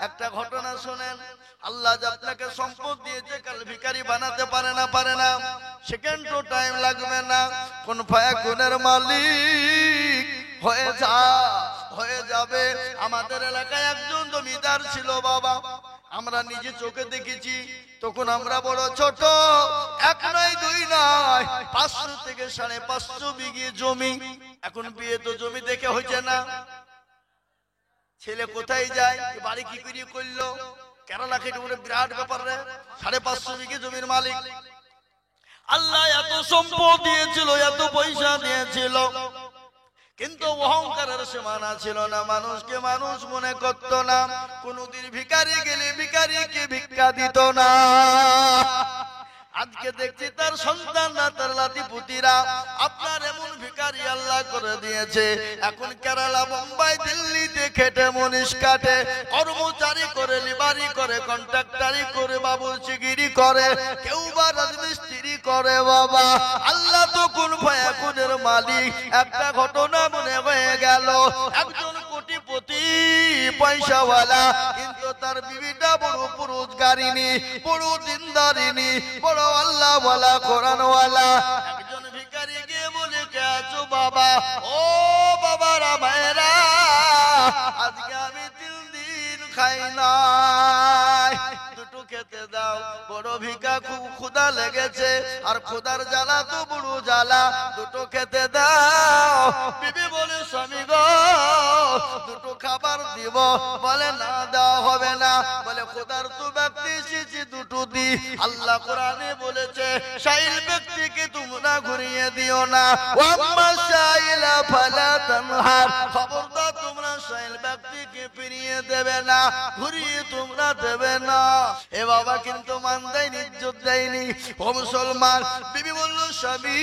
একটা ঘটনা শোনেন, আল্লাহ যে আপনাকে সম্পদ দিয়েছে কাল ভিখারি বানাতে পারে না, সেকেন্ডও টাইম লাগবে না, কোন ফায়াকুনের মালিক হয়ে যাবে। আমাদের এলাকায় একজন জমিদার ছিল বাবা, আমরা নিজে চোখে দেখেছি। তখন আমরা বড় ছোট, এক নয় দুই নয় 500 থেকে 550 বিঘে জমি। এখন বিয়ে তো জমি দেখে হয়েছে না, ছেলে কোথায় যায়, বাড়ি কি করে করলো, কেরালা খেটে উঠে বিরাট ব্যাপার রে। 550 বিঘে জমির মালিক। আল্লাহ এত সম্পদ দিয়েছিল, এত পয়সা দিয়েছিল, কিন্তু অহংকারের সীমানা ছিল না, মানুষকে মানুষ মনে করত না। কোনদিন ভিখারি গেলে ভিখারিকে ভিক্ষা দিত না। আজকে দেখছি তার সন্তানরা, তার লাতিপুতিরা আপনার এমন ভিখারি আল্লাহ করে দিয়েছে। এখন কেরালা, মুম্বাই, দিল্লিতে খেটে মনীষ কাটে, কর্মচারী করে, লিবারি করে, কন্ট্রাক্টারি করে, বাবুর্চিগিরি করে, কেউ বা রাজমিস্ত্রি করে। বাবা আল্লাহ তো কোন ফায়াকুনের মালিক। একটা ঘটনা মনে হয়ে গেল, একজন কোটিপতি পয়সাওয়ালা, কিন্তু তার বিবিটা বড় পুরুষগারিনী, বড় দিনদারিনী, বড় আল্লাহওয়ালা, কোরআনওয়ালা। একজন ভিখারি গিয়ে বলে, কে আছো বাবা? ও বাবা রামায়রা, আজকে আমি 3 দিন খাই নাই, দুটো খেতে দাও। বড় ভিখা, খুব ক্ষুধা লেগেছে, আর ক্ষুধার জ্বালা তো বড় জ্বালা, দুটো খেতে দাও। বিবি বলে, স্বামী গো দুটো খাবার দিব। বলে না, দেওয়া হবে না। বলে, ক্ষুধার তো ব্যক্তি এসেছি, দুটো দি। আল্লাহ কোরআনে বলেছে, শাইল ব্যক্তিকে তোমরা ঘুরিয়ে দিও না। ওয়াম্মা শাইলা ফালা তানহার, খবরদার তোমরা শাইল ব্যক্তিকে ফিরিয়ে দেবে না, ঘুরিয়ে তোমরা দেবে না। এ বাবা কিন্তু মান দেয়নি, ইজ্জত দেয়নি। ও মুসলমান, বিবি বলল, স্বামী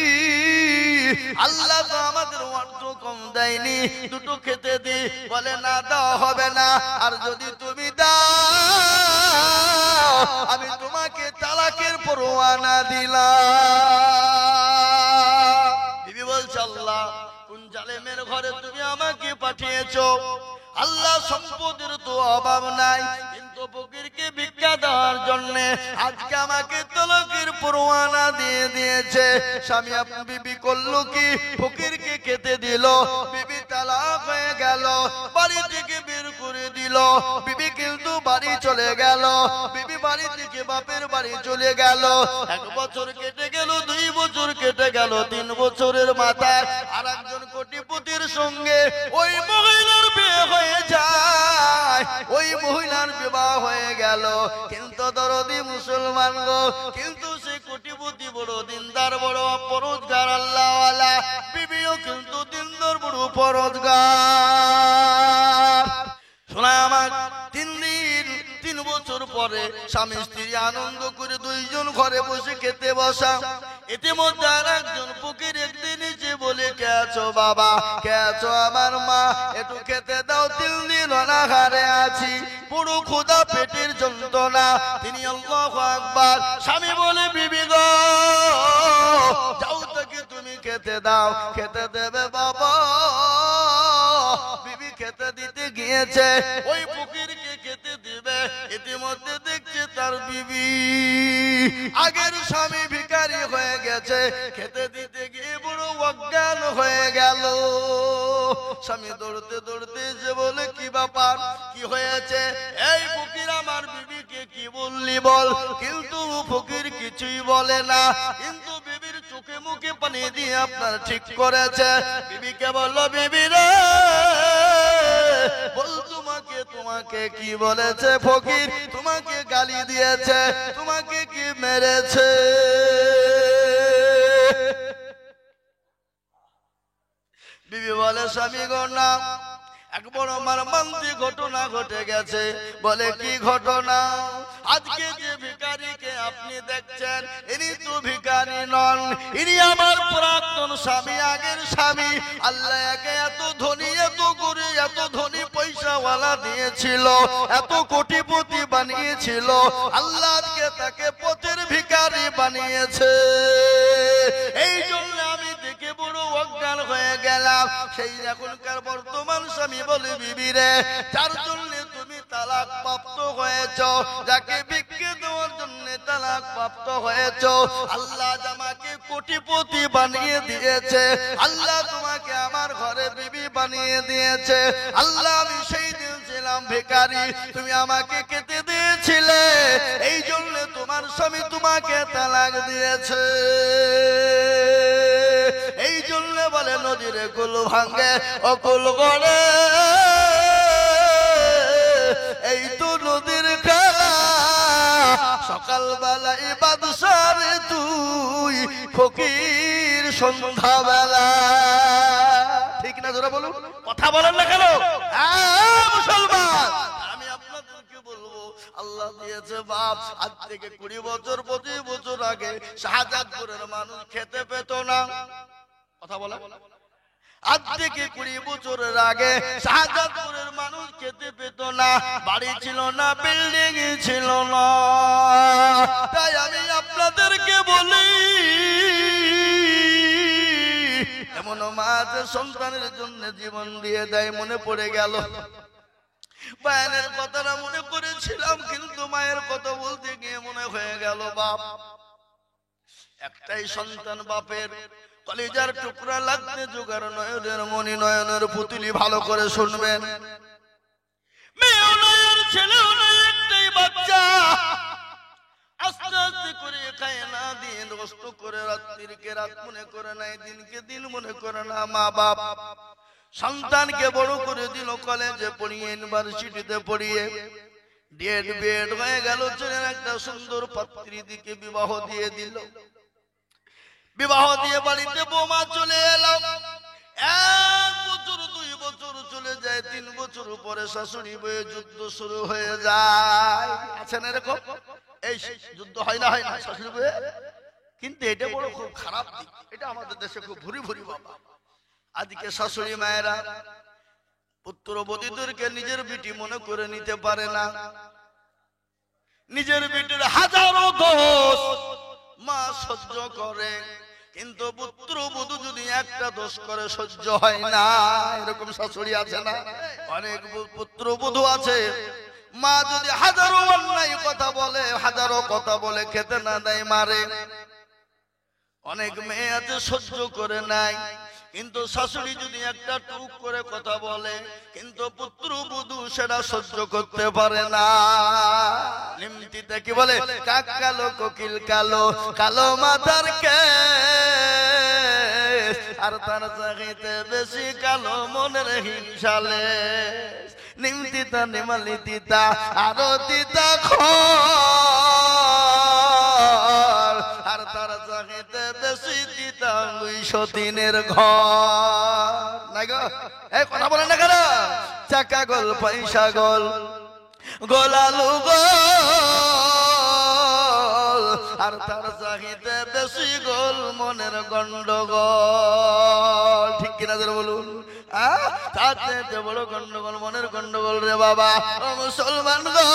আল্লাহ তো আমাদের অর্থ কম দেয়নি, দুটো খেতে দি। বলে না, দেওয়া হবে না, আর যদি তুমি দাও আমি তোমাকে তালাকের পরোয়ানা দিলাম। বিবি বলছে, আল্লাহ কোন জালেমের ঘরে তুমি আমাকে পাঠিয়েছো? আল্লাহ সম্পদের তো অভাব নাই, কিন্তু ফকিরকে ভিক্ষা দেওয়ার জন্য আজকে আমাকে তালাকের পরোয়ানা দিয়ে দিয়েছে। স্বামী বিবি করলো কি, ফকিরকে খেতে দিল, বিবি তালাক হয়ে গেল, বাড়ি থেকে বের করে দিল। বিবি কিন্তু বাড়ি চলে গেল, বিবি বাড়ি থেকে বাপের বাড়ি চলে গেল। 1 বছর কেটে গেল, 2 বছর কেটে গেল, 3 বছরের মাথায় আর একজন কোটিপতির সঙ্গে ওই মহিলার বিয়ে হয়ে যায়, ওই মহিলার বিবাহ হয়ে গেল। কিন্তু দরদি মুসলমান গো, কিন্তু সেই কোটিপতি বড় দিনদার, বড় পরোজগার আল্লাহওয়ালা, বিবিও কিন্তু দিনদার, বড় পরোজগার। শোনা আমার, 3 বছর পরে স্বামী স্ত্রী আনন্দ করে 2 জন ঘরে বসে খেতে বসা। ইতিমধ্যে আর একজন ফকির একদিন এসে বলে, কে আছো বাবা? কে আছো আমার মা? একটু খেতে দাও, 3 দিন অনাহারে আছি, পুরো ক্ষুধা, পেটের যন্ত্রণা। তিনি আল্লাহু আকবার। স্বামী বলে, বিবি গো যাও, তাকে তুমি খেতে দাও। খেতে দেবে বাবা? বিবি খেতে দিতে গিয়েছে, ওই ফকিরকে খেতে দিবে, ইতিমধ্যে দেখছে তার বিবি আগের স্বামী ভিখারি হয়ে গেছে, খেতে দিতে গিয়ে বড় অজ্ঞান হয়ে গেল। স্বামী দৌড়তে দৌড়তে যে বলে, কি ব্যাপার, কি হয়েছে? এই ফকির আমার বিবিকে কি বললি বল। কিন্তু ফকির কিছুই বলে না, কিন্তু বিবির চোখে মুখে পানি দিয়ে আপনার ঠিক করেছে। বিবিকে বলল, বিবি রে বল, তোমাকে কি বলেছে ফকির? তোমাকে গালি দিয়েছে, তোমাকে কি মেরেছে? বিবি বলে, স্বামী গো না, এক বড় মর্মান্তিক ঘটনা ঘটে গেছে। বলে, কি ঘটনা? আজকে যে ভিখারিকে আপনি দেখছেন, ইনি তো ভিখারি নন, ইনি আমার প্রাক্তন স্বামী, আগের স্বামী। আল্লাহ একে এত ধনী, এত গরিব, এত ধনী পয়সাওয়ালা দিয়েছিল, এত কোটিপতি বানিয়েছিল। আল্লাহ আজকে তাকে পথের ভিখারি বানিয়েছে। এই জন্য আমি দেখে বড় অজ্ঞান হয়ে গেলাম। সেই এখনকার বর্তমান স্বামী বলে, বিবি রে যার জন্য তুমি তালাক প্রাপ্ত হয়েছ, যাকে বিক্রি দেওয়ার জন্য তালাক প্রাপ্ত হয়েছ, আল্লাহ আমাকে কোটিপতি বানিয়ে দিয়েছে, আল্লাহ তোমাকে আমার ঘরে বিবি বানিয়ে দিয়েছে। আল্লাহ আমি সেই দিন ছিলাম ভিখারি, তুমি আমাকে খেতে দিয়েছিলে, এই জন্য তোমার স্বামী তোমাকে তালাক দিয়েছে। এই জন্য বলে নদীর কুল ভাঙ্গে অকুল গড়ে, এই তো নদীর খেলা, সকালবেলায় বাদশার তুই ফকির সন্ধ্যাবেলা। ঠিক না জোরে বলুন, কথা বলেন না কেন? মুসলমান আমি আপনাদেরকে বলবো, আল্লাহ দিয়েছে বাপ, আজ থেকে 20 বছর 25 বছর আগে শাহজাদপুরের মানুষ খেতে পেত না। কথা বলা, আজ থেকে 20 বছরের আগে শাহজাদপুরের মানুষ খেতে পেত না, বাড়ি ছিল না, বিল্ডিং ছিল না। তাই আমি আপনাদেরকে বলি, এমন মা যে সন্তানের জন্য জীবন দিয়ে দেয়। মনে পড়ে গেল মায়ের কথাটা মনে করেছিলাম, কিন্তু মায়ের কথা বলতে গিয়ে মনে হয়ে গেল বাপ। একটাই সন্তান বাপের, কলিজার টুকরা লাগতে জোগাড় নয়নের মনি, নয়নের পুতুলি। ভালো করে শুনবেন, মেয়েও নয় ছেলেও নয়, একটাই বাচ্চা। আস্তে আস্তে করে খায় না, দিন কষ্ট করে, রাত্রিকে রাত মনে করে নাই, দিনকে দিন মনে করে না। মা বাপ সন্তানকে বড় করে দিল, কলেজে পড়িয়ে, ইউনিভার্সিটিতে পড়িয়ে, ডিএড বিএড হয়ে গেল, ছেলের একটা সুন্দর পাত্রী দিকে বিবাহ দিয়ে দিল। বিবাহ দিয়ে বাড়িতে বৌমা চলে এলো। 1 বছর 2 বছর চলে যায়, 3 বছর পরে শাশুড়ি বয়ে যুদ্ধ শুরু হয়ে যায়। আছেন এরকম? এই যুদ্ধ হয় না, হয় না শাশুড়ি বয়ে? কিন্তু এটা বড় খুব খারাপ দিক, এটা আমাদের দেশে খুব ভুরি ভুরি বাবা। আজকে শাশুড়ি মায়েরা পুত্রবধূদেরকে নিজের বিটি মনে করে নিতে পারে না। নিজের বিটির হাজারো দোষ মা সহ্য করে, কিন্তু পুত্রবধূ যদি একটা দোষ করে সহ্য হয় না। এরকম শাশুড়ি আছে না? অনেক পুত্রবধূ আছে, মা যদি হাজারো অন্যায় কথা বলে, হাজারো কথা বলে, খেতে না দেয় মারে। অনেক মেয়ে আছে সহ্য করে নাই, কিন্তু শাশুড়ি যদি একটা টুক করে কথা বলে, কিন্তু পুত্রবধূ সেটা সহ্য করতে পারে না। নিমতিতে কি বলে, কাক কালো কোকিল কালো, কালো মাথার কেশ, আর তার চাইতে বেশি কালো মনের হিংসালে। নিমতিতা নিমালি তিতা, আরো তিতা খোল, আর তার চাইতে বেশি তিতা 200 দিনের ঘর। না গো, এই কথা বলেন না কেন? চাকা গোল পয়সা গোল, গোলালু গোল, আর তার চাইতে বেশি গোল মনের গন্ডগোল। ঠিক কিনা ধরে বলুন? তার চাইতে বড় গন্ডগোল মনের গন্ডগোল রে বাবা। ও মুসলমান গো,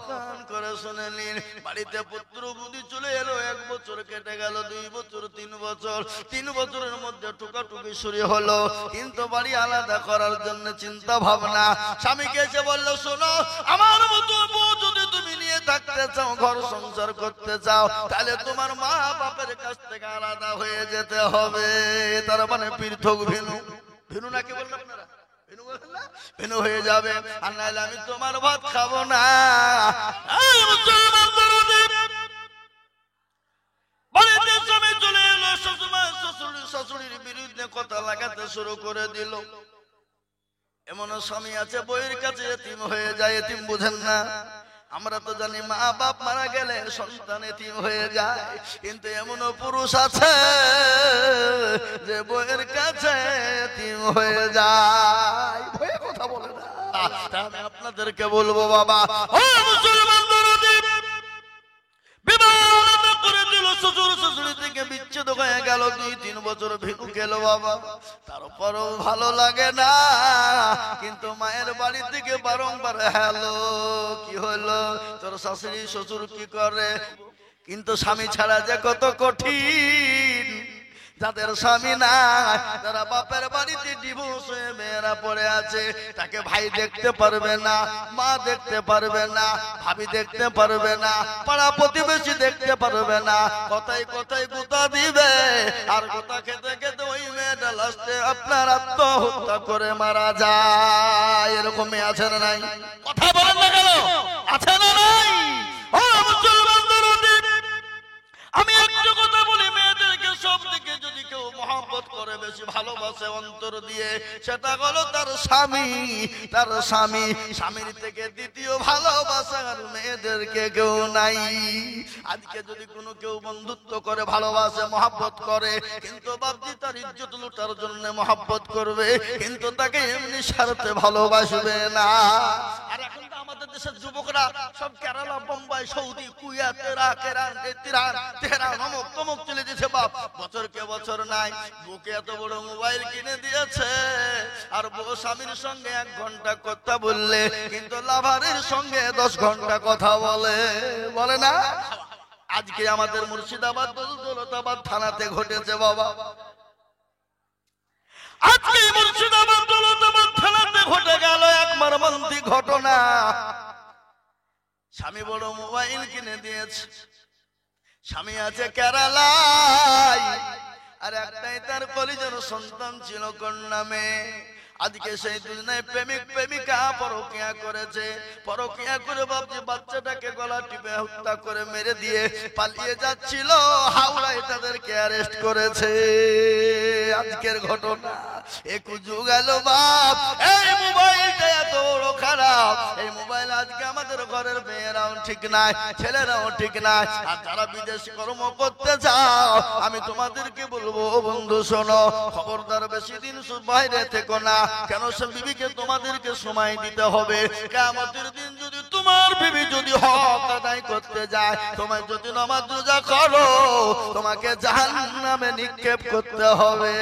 কান করে শুনে নিন, বাড়িতে পুত্রবধূ চলে এলো, 1 বছর কেটে গেল, 2 বছর, 3 বছর। 3 বছরের মধ্যে টুকাটুকি শুরু হলো, কিন্তু বাড়ি আলাদা করার জন্য চিন্তা ভাবনা। স্বামীকে এসে বললো, শোনো, আমার মতো বউ যদি তুমি নিয়ে থাকতে চাও, ঘর সংসার করতে চাও, তাহলে তোমার মা বাপের কাছ থেকে আলাদা হয়ে যেতে হবে। তার মানে পৃথক ভিনু। ভিনু নাকি বললেন আপনারা? ভিনু হয়ে যাবে, আর নাহলে আমি তোমার ভাত খাবো না। বাড়িতে স্বামী চলে এলো, শাশুড়ির বিরুদ্ধে কথা লাগাতে শুরু করে দিল। এমন স্বামী আছে বইয়ের কাছে এতিম হয়ে যায়। এতিম বুঝেন না? আমরা তো জানি মা বাপ মারা গেলে সন্তান এতিম হয়ে যায়, কিন্তু এমনও পুরুষ আছে যে বইয়ের কাছে এতিম হয়ে যায়। ভয়ে কথা বলে না। আমি আপনাদেরকে বলবো বাবা, ও মুসলমান বিবাহ করে দিল, শ্বশুর শাশুড়ি থেকে বিচ্ছেদ হয়ে গেল, 2-3 বছর ভিনু গেল বাবা। তারপরও ভালো লাগে না, কিন্তু মায়ের বাড়ি থেকে বারংবার হ্যালো, কি হলো, তোর শাশুড়ি শ্বশুর কি করে? কিন্তু স্বামী ছাড়া যে কত কঠিন, যাদের স্বামী নাই, যারা বাপের বাড়িতে ডিভোর্স হয়ে মেয়েরা পড়ে আছে, তাকে ভাই দেখতে পারবে না, মা দেখতে পারবে না, ভাবি দেখতে পারবে না, পাড়া প্রতিবেশী দেখতে পারবে না, কথায় কথায় গুতা দিবে, আর গুতা খেতে খেতে ওই মেয়েটা লাস্টে আপনার আত্মহত্যা করে মারা যায়। এরকম মেয়ে আছে না নাই? কথা বলেন না কেন? আছে না নাই? ও মুসলমান দরদি, আমি একটা কথা বলি, মেয়েদেরকে সব দিকে যদি কেউ মহব্বত করে, বেশি ভালোবাসে অন্তর দিয়ে, সেটা হলো তার স্বামী। তার স্বামী, স্বামীর থেকে দ্বিতীয় ভালোবাসা আর মেয়েদেরকে কেউ নাই। আজকে যদি কোনো কেউ বন্ধুত্ব করে, ভালোবাসে, মহব্বত করে, কিন্তু বাপজি তার ইজ্জত লুটার জন্য মহব্বত করবে, কিন্তু তাকে এমনি স্বার্থে ভালোবাসবে না। আর এখন তো আমাদের দেশের যুবকরা সব Kerala, Bombay, Saudi, Kuwait, Iraq, Iran, Tehran, অমুক তমুক চলে যেছে বাপ। বছরকে বছর নাই, বুকে এত বড় মোবাইল কিনে দিয়েছে, আর বউ স্বামীর সঙ্গে 1 ঘন্টা কথা বললে, কিন্তু লাভারের সঙ্গে 10 ঘন্টা কথা বলে না। আজকে আমাদের মুর্শিদাবাদ, দৌলতাবাদ থানাতে ঘটেছে বাবা। আজকে মুর্শিদাবাদ, দৌলতাবাদ থানাতে ঘটে গেল এক মর্মান্তিক ঘটনা। স্বামী বড় মোবাইল কিনে দিয়েছে, স্বামী আছে কেরালায়, আর একটাই তার কলিজার সন্তান ছিল কন্যা মেয়ে। আজকে সেই দুজনে প্রেমিক প্রেমিকা পরকিয়া করেছে, পরকিয়া করে বাপজি বাচ্চাটাকে গলা টিপে হত্যা করে মেরে দিয়ে পালিয়ে যাচ্ছিল, হাওড়ায় তাদেরকে অ্যারেস্ট করেছে। আজকের ঘটনা একটু যুগ গেল বাপ। এই মোবাইলটা এত বড় খারাপ, এই মোবাইল আজকে আমাদের ঘরের মেয়েরাও ঠিক নাই, ছেলেরাও ঠিক নাই। আর যারা বিদেশি কর্ম করতে চাও, আমি তোমাদেরকে বলবো বন্ধু শোনো, খবরদার বেশি দিন বাইরে থেকো না। কেন? সে বিবিকে তোমাদেরকে সময় দিতে হবে। কিয়ামতের দিন যদি তোমার বিবি যদি হক আদায় করতে যায়, তোমার যদি নামাজ রোজা করো, তোমাকে জাহান্নামে নিক্ষেপ করতে হবে।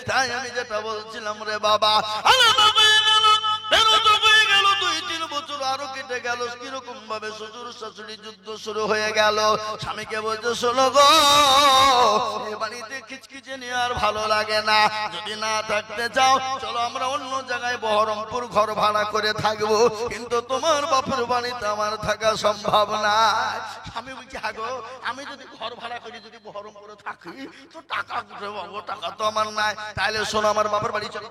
তাই আমি যেটা বলছিলাম রে বাবা, আরো কেটে গেল, কিরকম ভাবে শ্বশুর শাশুড়ি যুদ্ধ শুরু হয়ে গেল। স্বামীকে বলছে শোনো গো, এ বাড়িতে খিচখিচে নিয়ে আর ভালো লাগে না, যদি না থাকতে চাও চলো আমরা অন্য জায়গায় বহরমপুর ঘর ভাড়া করে থাকবো, কিন্তু তোমার বাপের বাড়িতে আমার থাকা সম্ভব না। স্বামী বলছে হ্যাঁ গো, আমি যদি ঘর ভাড়া করি, যদি বহরমপুরে থাকি, তো টাকা কোথায় পাবো? টাকা তো আমার নাই। তাইলে শোনো, আমার বাপের বাড়ি চলো,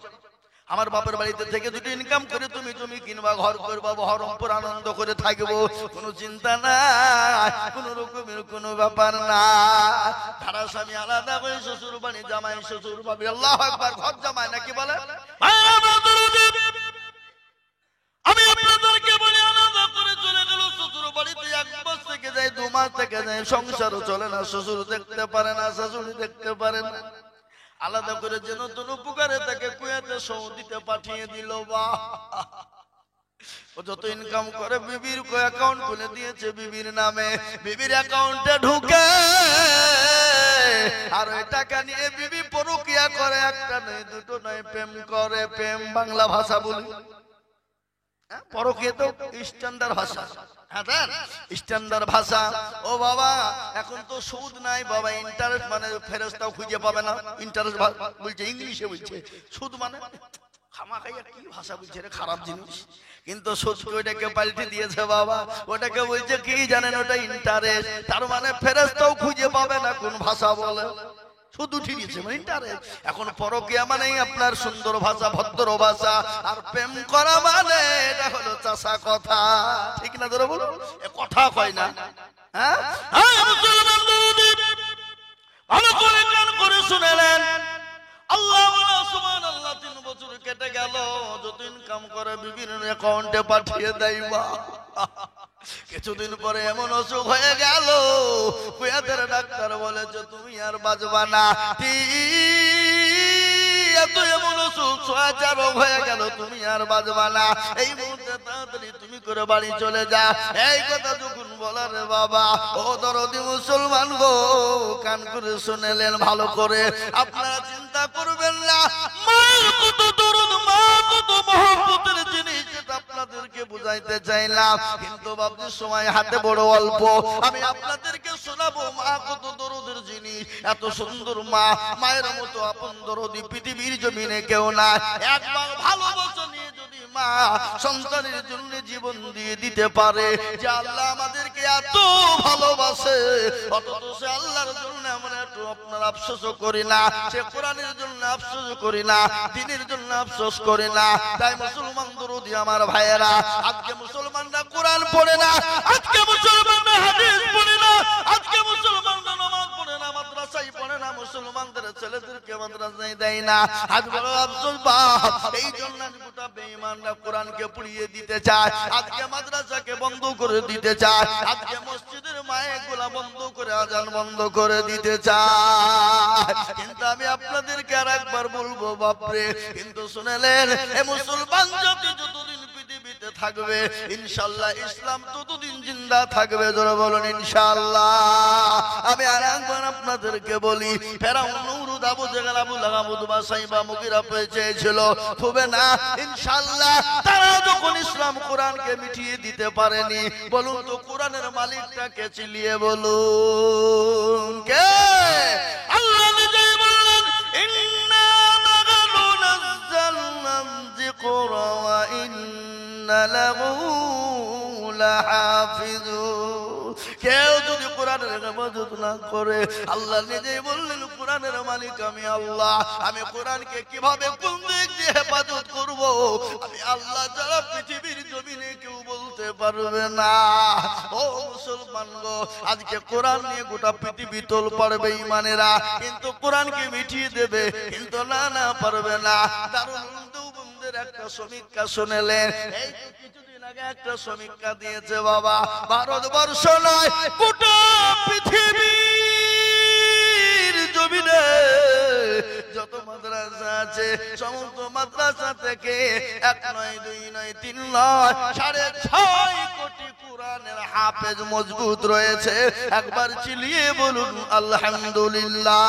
আমার বাপের বাড়িতে থেকে দুটো ইনকাম করে তুমি তুমি কিনবা, ঘর করবা, বহরমপুর আনন্দ করে থাকবো, কোনো চিন্তা নাই, কোনো রকমের কোনো ব্যাপার না। তারা স্বামী আলাদা করে শ্বশুর বাড়ি, জামাই শ্বশুর বাড়ি, আল্লাহু আকবার, ঘর জামাই নাকি বলে। আমি আপনাদেরকে বলি, আলাদা করে চলে গেল শ্বশুর বাড়িতে, 1 মাস থেকে যায়, 2 মাস থেকে যায়, সংসারও চলে না, শ্বশুর দেখতে পারে না, শাশুড়ি দেখতে পারে না। আলাদা করে যেন তোর উপকারে তাকে কুয়েতে সৌদিতে পাঠিয়ে দিল। বা ও যত ইনকাম করে বিবির অ্যাকাউন্ট খুলে দিয়েছে বিবির নামে, বিবির অ্যাকাউন্টে ঢুকে আর ওই টাকা নিয়ে বিবি পরকিয়া করে, একটা নয়, দুটো নয়, প্রেম করে। প্রেম বাংলা ভাষা বলি, পরকিয়া তো স্ট্যান্ডার্ড ভাষা। স্ট্যান্ডার্ড ভাষা। ও বাবা, এখন তো সুদ নাই বাবা, ইন্টারেস্ট মানে ফেরেশতাও খুঁজে পাবে না। ইন্টারেস্ট বলছে, ইংলিশে বলছে, সুদ মানে খামাখাইয়া কি ভাষা বলছে রে, খারাপ জিনিস। কিন্তু সুদকে ওইটাকে পাল্টে দিয়েছে বাবা, ওটাকে বলছে কি জানেন, ওটা ইন্টারেস্ট। তার মানে ফেরেশতাও খুঁজে পাবে না কোন ভাষা বলে, শুধু ঠিক আছে মানে ইন্টারেস্ট। এখন পরকিয়া মানেই আপনার সুন্দর ভাষা, ভদ্র ভাষা, আর প্রেম করা মানে এটা হলো চাষা কথা। ঠিক না ধরে বলো, এ কথা কয় না। হ্যাঁ, ভালো করে কান করে শুনেলেন। আল্লাহ সুবহানাল্লাহ, 3 বছর কেটে গেল, যত ইনকাম করে বিবির অ্যাকাউন্টে পাঠিয়ে দেয়। বা কিছুদিন পরে এমন অসুখ হয়ে গেল, কুয়েতের ডাক্তার বলেছে তুমি আর বাঁচবা না। এত এমন অসুখ, সোয়াচা রোগ হয়ে গেল, তুমি আর বাঁচবা না। এই মুহূর্তে তাড়াতাড়ি তুমি করে বাড়ি চলে যা। এই কথা যখন বলার বাবা, ও দরদি মুসলমান গো, কান করে শুনেলেন ভালো করে। আপনারা চিন্তা করবেন না, মায়ের কত দরদ, মা কত মহব্বতের জিনিস, যেটা আপনাদেরকে বুঝাইতে চাইলাম, কিন্তু বাবুর সময় হাতে বড় অল্প। আমি আপনাদেরকে শোনাবো মা কত দরদের জিনিস। এত সুন্দর মা, মায়ের মতো আপন দরদি পৃথিবীর জমিনে কেউ না। একবার ভালোবাসা নিয়ে যদি মা সন্তানের জন্য জীবন দিয়ে দিতে পারে, যে আল্লাহ আমাদেরকে এত ভালোবাসে, অথচ সে আল্লাহর জন্য আমরা একটু আপনার আফসোস করি না, সে কোরআনের জন্য আফসোস করি না, দ্বীনের জন্য আফসোস করি না। তাই মুসলমান দরদি আমার ভাইয়েরা, আজকে মুসলমানরা কোরআন পড়ে না, আজকে মুসলমানরা হাদিস পড়ে না, আজকে মুসলমানরা নামাজ পড়ে না, মাদ্রাসায় পড়ে না, মুসলমানদের ছেলেদেরকে মাদ্রাসায় দেয় না। আজ বড় আফসোস বাপ, এই জন্য গোটা বেঈমানরা কোরআনকে পুড়িয়ে দিতে চায়, আজকে মাদ্রাসাকে বন্ধ করে দিতে চায়, আজকে মসজিদের মাইকগুলা বন্ধ করে আজান বন্ধ করে দিতে চায়। কিন্তু আমি আপনাদেরকে আর একবার বলবো বাপরে, কিন্তু শুনেলেন, এ মুসলমান জাতি যতদিন পৃথিবীতে থাকবে ইনশাআল্লাহ ইসলাম ততদিন জিন্দা থাকবে। জোরে বলুন ইনশাআল্লাহ। আমি আর একবার আপনাদেরকে বলি, ফেরাউন, নমরুদ, আবু জেহেল, আবু লাহাব, উতবা, সাইবা, মুগীরা পেয়েছিল, হবে না ইনশাআল্লাহ। তারা যখন ইসলাম কোরআনকে মিটিয়ে দিতে পারেনি, বলুন তো কোরআনের মালিকটাকে চিলিয়ে বলুন কে? আল্লাহ নিজেই বললেন, ইন্না নাহনু নাযালনা যিকরা ওয়া ইন্না লাহু লাহাফিজুন। কেউ যদি কোরআনের হেফাজত না করে, আল্লাহ নিজেই বললেন কোরআনের মালিক আমি আল্লাহ। আমি কোরআনকে কিভাবে কোন দিক দিয়ে হেফাজত করব, আমি আল্লাহ যারা পৃথিবীর জমিনে কেউ বলতে পারবে না। ও মুসলমান গো, আজকে কোরআন নিয়ে গোটা পৃথিবী তোল পারবে ইমানেরা, কিন্তু কোরআনকে মিটিয়ে দেবে, কিন্তু না না পারবে না। দারুল দেওবন্দের একটা সমীক্ষা শুনেলেন, এই কিছুদিন আগে একটা সমীক্ষা দিয়েছে বাবা, ভারতবর্ষ নয় গোটা পৃথিবীর জমিনে যত মাদ্রাসা আছে সমস্ত মাদ্রাসা থেকে 1 নয় 2 নয় 3 নয় 6.5 কোটি কোরআনের হাফেজ মজবুত রয়েছে। একবার চিলিয়ে বলুন আলহামদুলিল্লাহ।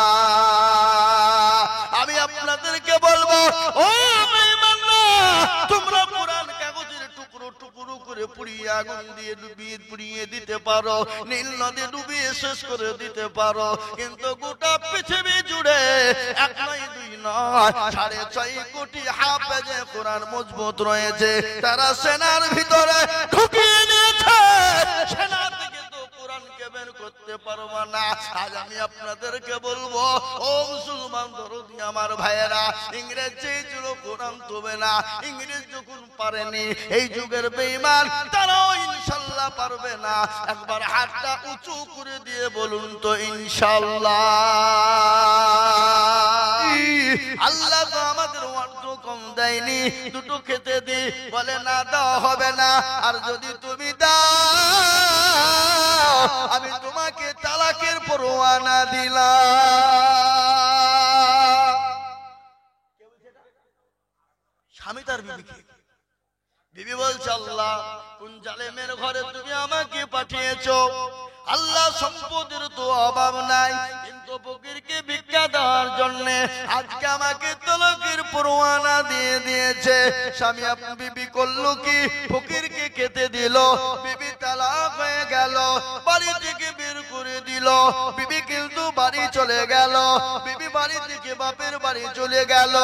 আমি আপনাদেরকে বলবো, ও বেঈমানরা, তোমরা কোরআন কাগজের টুকরো টুকরো করে পুড়িয়ে আগুন দিয়ে ডুবিয়ে পুড়িয়ে দিতে পারো, নীল নদে ডুবিয়ে শেষ করে দিতে পারো, কিন্তু গোটা পৃথিবী জুড়ে 1 নয় 2 নয় 6.5 কোটি হাফেজে কোরআন মজবুত রয়েছে। তারা সেনার ভিতরে ঢুকিয়ে নিয়েছে, সেনা থেকে তো কোরআনকে বের করতে পারবো না। আজ আমি আপনাদেরকে বলবো, ও মুসলমান দরদি আমার ভাইয়েরা, ইংরেজ চেয়েছিল কোরআন তবে না, ইংরেজ যখন পারেনি, এই যুগের বেঈমান তারাও ইনশাআল্লাহ পারবে না। একবার হাতটা উঁচু করে দিয়ে বলুন তো ইনশাআল্লাহ। আল্লাহ তো আমাদের অর্থ কম দেয়নি, দুটো খেতে দি, বলে না দাও হবে না, আর যদি তুমি দাও আমি তোমাকে তালাকের পরোয়ানা দিলাম। স্বামী তার বিবিকে, বিবি বলছে আল্লাহ কোন জালেমের ঘরে তুমি আমাকে পাঠিয়েছো, আল্লাহ সম্পদের তো অভাব নাই, কিন্তু ফকিরকে ভিক্ষা দেওয়ার জন্য আজকে আমাকে তালাকের পরোয়ানা দিয়ে দিয়েছে। স্বামী আপনি বিবি করলো কি, ফকিরকে খেতে দিল, বিবি তালাক হয়ে গেল, বাড়ি থেকে বের করে দিল, বিবি কিন্তু বাড়ি চলে গেল, বিবি বাড়ি থেকে বাপের বাড়ি চলে গেল।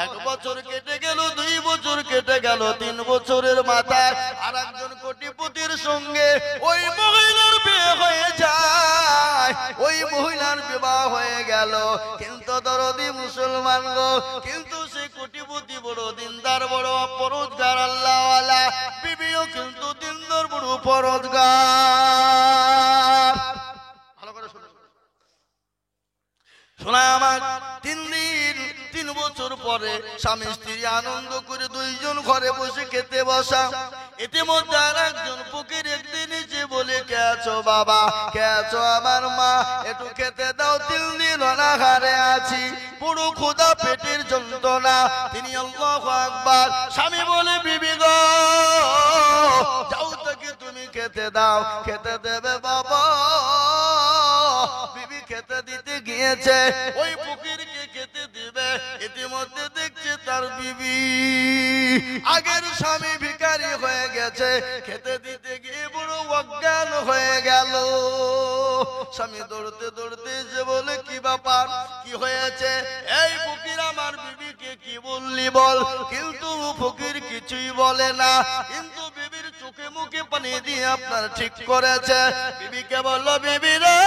1 বছর কেটে গেল, 2 বছর কেটে গেল, 3 বছরের মাথায় আর একজন কোটিপতির সঙ্গে ওই মহিলার বিয়ে হয়ে যায়, ওই মহিলার বিবাহ হয়ে গেল। কিন্তু দরদি মুসলমান গো, কিন্তু সেই কোটিপতি বড় দিনদার, বড় পরোজগার আল্লাহওয়ালা, বিবিও কিন্তু দিনদার, বড় পরোজগার। ভালো করে শোনা আমার, 3 বছর পরে স্বামী স্ত্রী আনন্দ করে 2 জন ঘরে বসে খেতে বসা। ইতিমধ্যে আর একজন ফকির একদিন এসে বলে, কে আছো বাবা, কে আছো আমার মা, একটু খেতে দাও, 3 দিন অনাহারে আছি, পুরো ক্ষুধা, পেটের যন্ত্রণা। তিনি আল্লাহু আকবার। স্বামী বলে, বিবি গো যাও তাকে তুমি খেতে দাও। খেতে দেবে বাবা, বিবি খেতে দিতে গিয়েছে, ওই ফকিরকে খেতে দিবে, ইতিমধ্যে দেখছে তার বিবি আগের স্বামী ভিখারি হয়ে গেছে, খেতে দিতে গিয়ে বড় অজ্ঞান হয়ে গেল। স্বামী দৌড়তে দৌড়তে এসে বলে কি ব্যাপার, কি হয়েছে? এই ফকির আমার বিবিকে কি বললি বল। কিন্তু ফকির কিছুই বলে না, কিন্তু বিবির চোখে মুখে পানি দিয়ে আপনার ঠিক করেছে। বিবিকে বলল, বিবি রে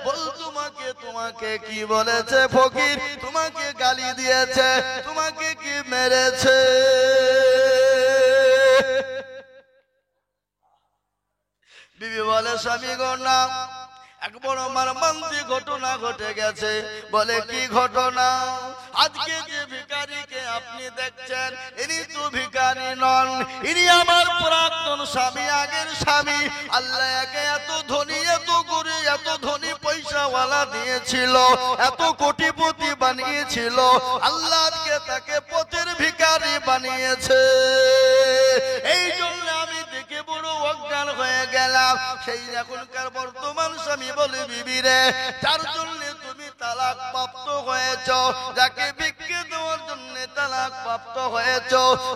বল তোমাকে তোমাকে কি বলেছে? ফকির তোমাকে গালি দিয়েছে, তোমাকে কি মেরেছে? বিবি বলে, স্বামী গো না, এক বড় মর্মান্তিক ঘটনা ঘটে গেছে। বলে কি ঘটনা? আজকে যে ভিখারিকে আপনি দেখছেন ইনি তো ভিখারি নন, ইনি আমার প্রাক্তন স্বামী, আগের স্বামী। আল্লাহ একে এত ধনী, এত গরিব, এত ধনী পয়সাওয়ালা দিয়েছিল, এত কোটিপতি বানিয়েছিল। আল্লাহকে তাকে পথের ভিখারি বানিয়েছে। এই জন্য আমি দেখে বড় অজ্ঞান হয়ে গেলাম। সেই এখনকার বর্তমান স্বামী বলে, বিবি রে যার জন্য তুমি তালাক প্রাপ্ত হয়েছ, যাকে বিক্রি দেওয়ার জন্য তালাক প্রাপ্ত হয়েছ,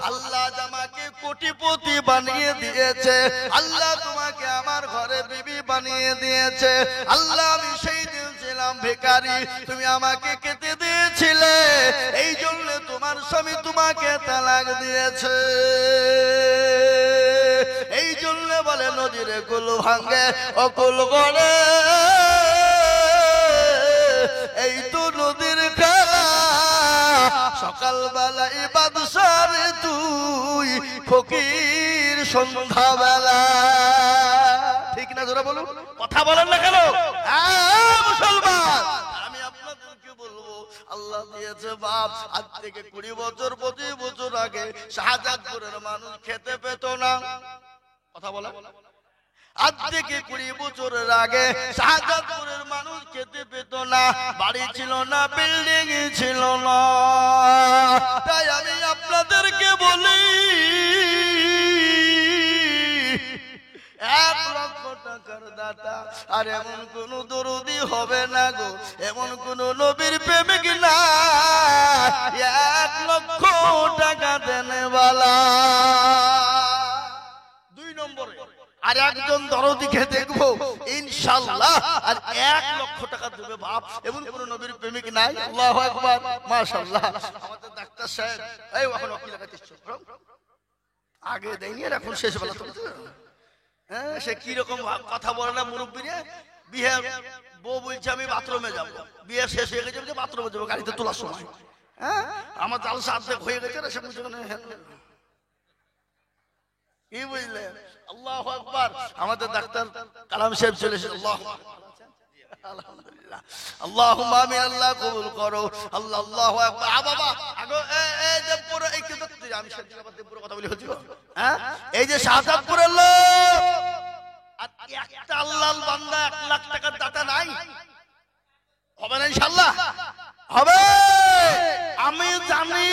আল্লাহ আমাকে কোটিপতি বানিয়ে দিয়েছে। আল্লাহ তোমাকে আমার ঘরে বিবি বানিয়ে দিয়েছে। আল্লাহ আমি সেই দিন ছিলাম ভিখারি, তুমি আমাকে খেতে দিয়েছিলে, এই জন্য তোমার স্বামী তোমাকে তালাক দিয়েছে। এই জন্য বলে নদীর কুল ভাঙ্গে অকুল গড়ে, এই তো নদীর খেলা। সকালবেলায় বাদশার তুই, ফকির সন্ধ্যাবেলা। ঠিক না? জোরে বলুন, কথা বলেন না কেন? মুসলমান, আমি আপনাদেরকে বলবো, আল্লাহ দিয়েছে বাপ। আজ থেকে 20 বছর 25 বছর আগে শাহজাদপুরের মানুষ খেতে পেত না। কথা বলে, আজ থেকে 20 বছরের আগে শাহজাদপুরের মানুষ খেতে পেত না, বাড়ি ছিল না, বিল্ডিং ছিল না। তাই আমি আপনাদেরকে বলি, 1 লক্ষ টাকার দাতা আর এমন কোন দরদি হবে না গো, এমন কোন নবীর প্রেমিক না 1 লক্ষ টাকা দেনেওয়ালা। 2 নম্বরে আর একজন দরদিকে দেখবো ইনশাআল্লাহ, আর 1 লক্ষ টাকা দেবে বাপ, এমন কোন নবীর প্রেমিক নাই। আল্লাহু আকবার, মাশাআল্লাহ। আমাদের ডাক্তার সাহেব এই এখন কি লাগাইতেছ? আগে দেইনি, এখন শেষ বেলা তো। হ্যাঁ, সে কি রকম কথা বলে না মুরব্বী রে। বিয়ে বউ বলছে আমি বাথরুমে যাবো, বিয়ে শেষ হয়ে গেছে, বাথরুমে যাবো গাড়িতে তোলার সময়। হ্যাঁ, আমার জালসা অর্ধেক হয়ে গেছে না, সে বুঝে কি বুঝলেন? আল্লাহু আকবার। আমাদের ডাক্তার কালাম সাহেব চলে এসেছে। আলহামদুলিল্লাহ, আল্লাহুম্মা আমিন। আল্লাহ কবুল করো। আল্লাহ, আল্লাহু আকবার। বাবা আগো এই যে পুরো এই কি দেখতে, আমি শান্তিবাদে পুরো কথা বলি হচ্ছে। হ্যাঁ, এই যে শাহজাদপুরের লোক, আর একটা আল্লাহর বান্দা 1 লাখ টাকার দাতা নাই। হবে না ইনশাআল্লাহ? হবে। আমি জানি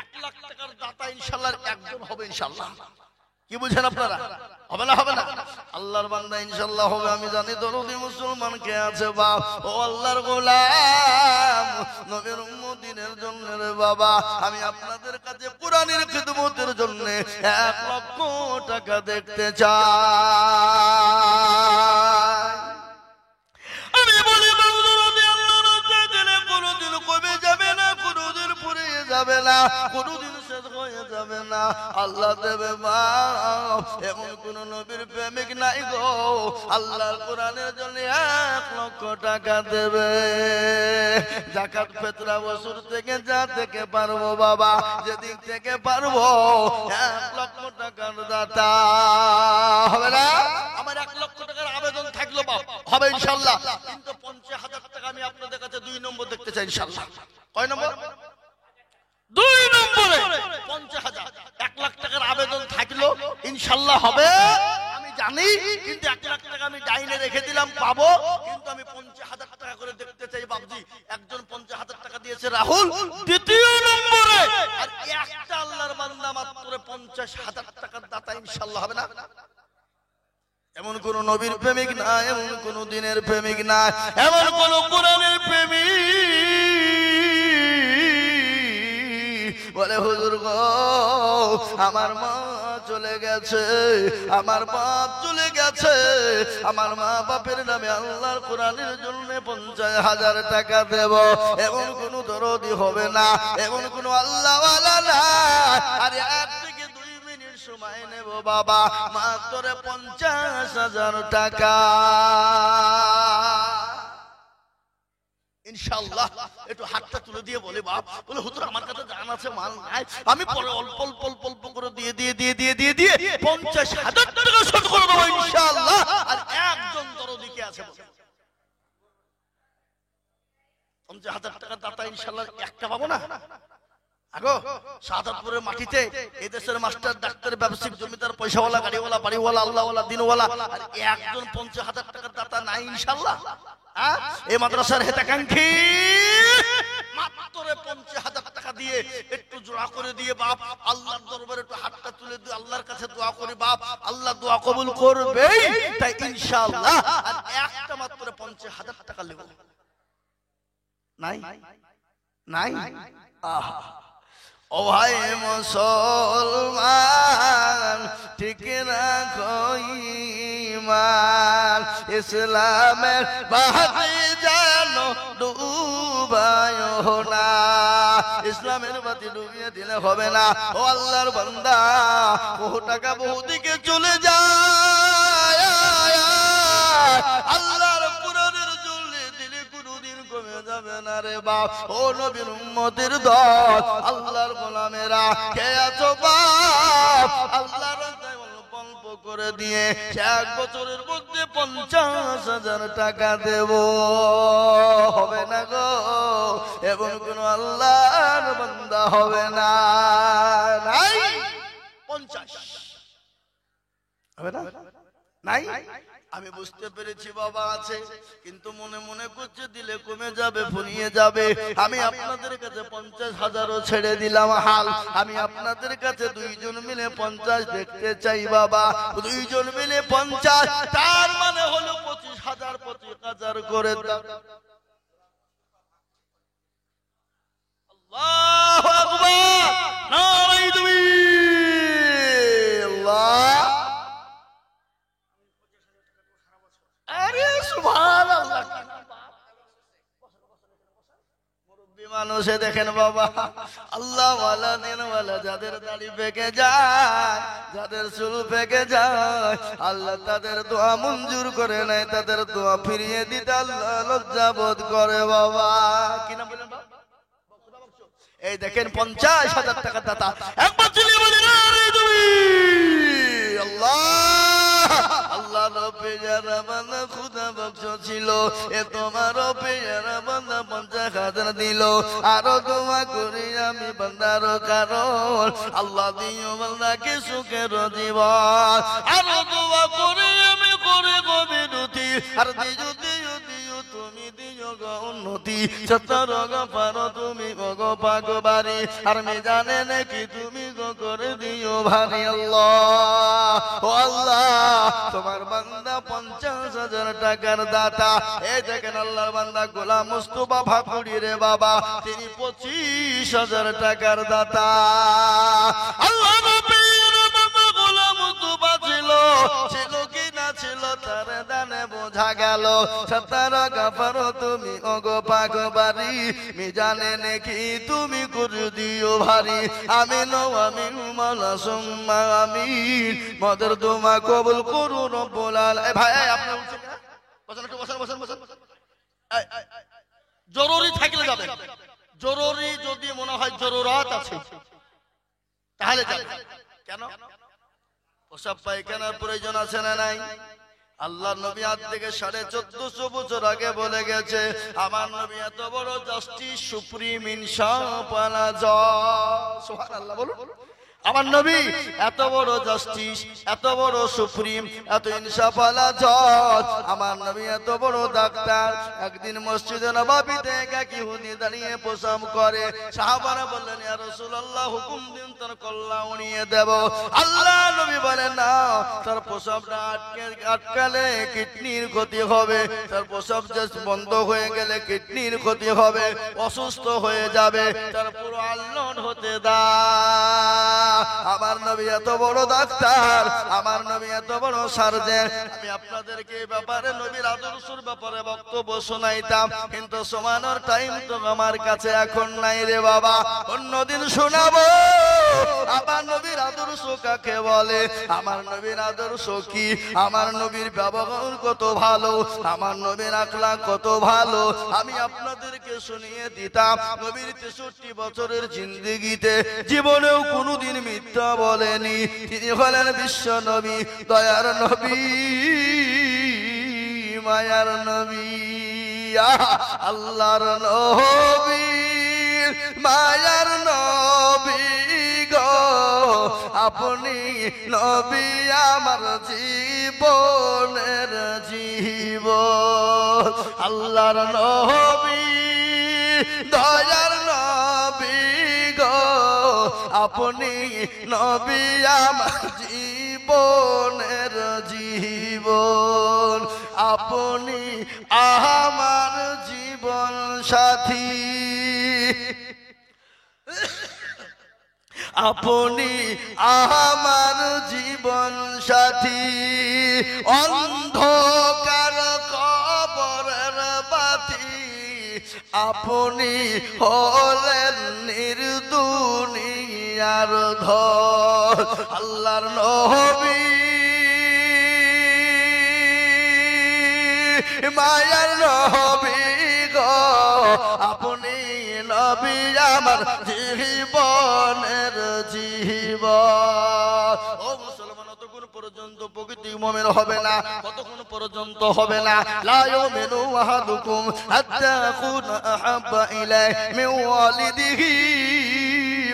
1 লাখ টাকার দাতা ইনশাআল্লাহ একজন হবে ইনশাআল্লাহ। কি বুঝেন আপনারা? হবে না? হবে না? আল্লাহর বান্দা ইনশাআল্লাহ হবে। আমি জানি দরদি মুসলমান কে আছে বাপ, ও আল্লাহর গোলাম, নবীর উম্মতিনের জন্য রে বাবা, আমি আপনাদের কাছে কোরআনের খিদমতের জন্য 1 লক্ষ টাকা দেখতে চাই। আমি বলি কোনদিন কমে যাবে না, কোনদিন ফুরিয়ে যাবে না, কোনদিন শেষ হয়ে যাবে না। আল্লাহ দেবে মা, এমন কোন নবীর প্রেমিক নাই গো, আল্লাহর কোরআনের জন্য 1 লক্ষ টাকা দেবে। যাকাত ফিতরা বছর থেকে যা থেকে পারবো বাবা, যেদিক থেকে পারবো 1 লক্ষ টাকার দাতা হবে না? আমার 1 লক্ষ টাকার আবেদন থাকলো বাপ, হবে ইনশাআল্লাহ। কিন্তু 50,000 টাকা আমি আপনাদের কাছে 2 নম্বর দেখতে চাই ইনশাআল্লাহ। কয় নম্বর? 2 নম্বরে 50,000। 1 লাখ টাকার আবেদন থাকলো ইনশাআল্লাহ হবে আমি জানি, কিন্তু 1 লাখ টাকা আমি ডাইনে রেখে দিলাম, পাবো। কিন্তু আমি 50,000 টাকা করে দেখতে চাই বাবজি। একজন 50,000 টাকা দিয়েছে রাহুল 2য় নম্বরে, আর একটা আল্লাহর বান্দা মাত্র 50,000 টাকার দাতা ইনশাআল্লাহ হবে না? এমন কোন নবীর প্রেমিক না, এমন কোন দিনের প্রেমিক না, এমন কোন কোরআনের প্রেমিক বলে হুজুর গো আমার মা চলে গেছে, আমার বাপ চলে গেছে, আমার মা বাপের নামে আল্লাহর কোরআনের জন্য 50,000 টাকা দেব। এমন কোন দরদি হবে না, এমন কোন আল্লাহওয়ালা না। আরে 1 থেকে 2 মিনিট সময় নেব বাবা, মাত্র 50,000 টাকা। ইনশাআল্লাহ একটু হাতটা তুলে দিয়ে বলে বাপ, বলে হুজুর আমার কাছে জান আছে, মাল নাই, আমি পরে অল্প অল্প অল্প অল্প করে দিয়ে 50,000 টাকা শোধ করে দেবো ইনশাআল্লাহ। আর একজন দরদি কে আছে 50,000 টাকা দাতা ইনশাআল্লাহ একটা পাবো না? আগো শাহাদাতপুরের মাটিতে এই দেশের মাস্টার, ডাক্তার, ব্যবসায়িক, জমিদার, পয়সাওয়ালা, গাড়িওয়ালা, বাড়িওয়ালা, আল্লাহওয়ালা, দিনওয়ালা, আর একজন 50,000 টাকার দাতা নাই ইনশাআল্লাহ? এই মাদ্রাসার হেতাকাঙ্ক্ষী মাত্র 50,000 টাকা দিয়ে একটু জোড়া করে দিয়ে বাপ আল্লাহর দরবারে একটু হাতটা তুলে দিয়ে আল্লাহর কাছে দোয়া করি বাপ, আল্লাহ দোয়া কবুল করবে তাই ইনশাআল্লাহ। আর একটা মাত্র 50,000 টাকা নেব। নাই নাই আহা ও ভাই মুসলমান, ঠিক রাখো ঈমান, ইসলামের বাতি জানো ডুবায়ো না। ইসলামের বাতি ডুবিয়ে দিলে হবে না। ও আল্লাহর বান্দা, বহু টাকা বহু দিকে চলে যায়, আল্লাহর কোরআনের জন্য দিলে কোনদিন কমে যাবে না রে বাপ। ও নবীর উম্মতের দল, আল্লাহর গোলামেরা কে আছো বাপ, আল্লাহর অল্প করে দিয়ে 1 বছরের মধ্যে 50,000 টাকা দেব, হবে না গো? এবং কোন আল্লাহর বান্দা হবে না? নাই 50 হবে না? নাই? আমি বুঝতে পেরেছি বাবা আছে, কিন্তু মনে মনে করছে দিলে কমে যাবে, ফুরিয়ে যাবে। আমি আপনাদের কাছে 50,000ও ছেড়ে দিলাম হাল। আমি আপনাদের কাছে 2 জন মিলে 50 দেখতে চাই বাবা। 2 জন মিলে 50, তার মানে হলো 25,000 25,000 করে দাও। আল্লাহু আকবার, নারায়ে তাকবীর, আল্লাহ। আরে সুবহানাল্লাহ, মুরব্বি মানুষে দেখেন বাবা, আল্লাহ ওয়ালা দিনওয়ালা, যাদের দাড়ি পেকে যায়, যাদের চুল পেকে যায়, আল্লাহ তাদের দোয়া মঞ্জুর করে নেয়, তাদের দোয়া ফিরিয়ে দিতে আল্লাহ লজ্জা বোধ করে বাবা। কি নাম বলেন বাবা? এই দেখেন 50,000 টাকা দাতা, একবার চিল্লিয়ে বলেন নারায়ে তাকবীর, আল্লাহ। আল্লাহ রব্বে যারা বান্দা খুদা বক্স ছিল, এ তোমার রব্বে যারা বান্দা 50,000 দিল। আরো দোয়া করি আমি বান্দার কারণ, আল্লাহ দিও বান্দাকে সুখের জীবন। আরো দোয়া করি আমি করে গো বিনতি, আর দিও দিও দিও তুমি দিও গো উন্নতি। সত্তর গো পারো তুমি গো পাক বাড়ি, আর আমি জানে নাকি তুমি গো করে দিও ভারী। আল্লাহ ও আল্লাহ, তোমার বান্দা 50,000 টাকার দাতা। এই দেখেন আল্লাহর বান্দা গোলাম মুস্তাফা ভাকুড়ি রে বাবা, তিনি 25,000 টাকার দাতা। আল্লাহ নবীর বাবা গোলাম মুস্তাফা ছিল কি না ছিল তার দানে বোঝা গেল। 17 গাফারো তুমি ওগো পাক বাড়ি, মিজানে নাকি তুমি করে দিও ভারী। আমিন আমিন মাওলা সুম্মা আমিন, মদের দোয়া কবুল করুন রব্বুল আলামিন। ভাই আপনি উঠছেন না? বসেন একটু, বসেন বসেন বসেন। জরুরি থাকলে যাবেন, জরুরি যদি মনে হয় জরুরত আছে তাহলে যাবেন। কেন? ওসব পায়খানার প্রয়োজন আছে না নাই? আল্লাহ নবী আজ থেকে 1450 বছর আগে বলে গেছে, আমার নবী এত বড় জাস্টিস, সুপ্রিম, ইনসাফ ওয়ালা জজ। সুবহানাল্লাহ বলুন। আমার নবী এত বড় জাস্টিস, এত বড় সুপ্রিম, এত ইনসাফ ওয়ালা জজ। আমার নবী এত বড় ডাক্তার। একদিন মসজিদে নববীতে এক ইহুদি দাঁড়িয়ে প্রসাব করে। সাহাবারা বললেন, ইয়া রাসূলুল্লাহ হুকুম দিন, তার কল্লা উড়িয়ে দেব। আল্লাহ নবী বলেন, না, তার প্রসাবটা আটকালে কিডনির ক্ষতি হবে, তার প্রসাব বন্ধ হয়ে গেলে কিডনির ক্ষতি হবে, অসুস্থ হয়ে যাবে, তার পুরো আল্লন হতে দাও। আমার নবী নবী এত বড় ডাক্তার, আমার নবী এত বড় সার্জন। আমি আপনাদেরকে এই ব্যাপারে নবীর আদর্শের ব্যাপারে বক্তব্য শোনাইতাম, কিন্তু শোনানোর টাইম তো আমার কাছে এখন নাই রে বাবা। অন্যদিন শোনাবো আমার নবীর আদর্শ কাকে বলে, আমার নবীর আদর্শ কি, আমার নবীর ব্যবহার কত ভালো, আমার নবীর আখলাক কত ভালো, আমি আপনাদেরকে শুনিয়ে দিতাম। নবীর 63 বছরের জিন্দেগিতে জীবনেও কোনোদিন মিথ্যা বলেনি। তিনি হলেন বিশ্ব নবী, দয়ার নবী, মায়ার নবী, আল্লাহর নবী, মায়ার নবী গো, আপনি নবী আমার জীবনের জীবন। আল্লাহর নবী, দয়ার নবী গো, আপনি নবী আমার জীবনের জীবন, আপনি আমার জীবন সাথী, আপনি আমার জীবন সাথী। অন্ধকার কবরের বাতি, আপনি হলেন নির্দুনিয়ার ধর। আল্লাহর নবী, মায়ার নবী গো, আপনি নবী আমার জীবনের জীবন। ও মুসলমান, অতক্ষণ পর্যন্ত প্রকৃতি মুমিন হবে না, কতক্ষণ পর্যন্ত হবে না? লা ইউমিনু আহাদুকুম হাত্তা আকুনা আহাব্বা ইলাইহি মিন ওয়ালিদিহি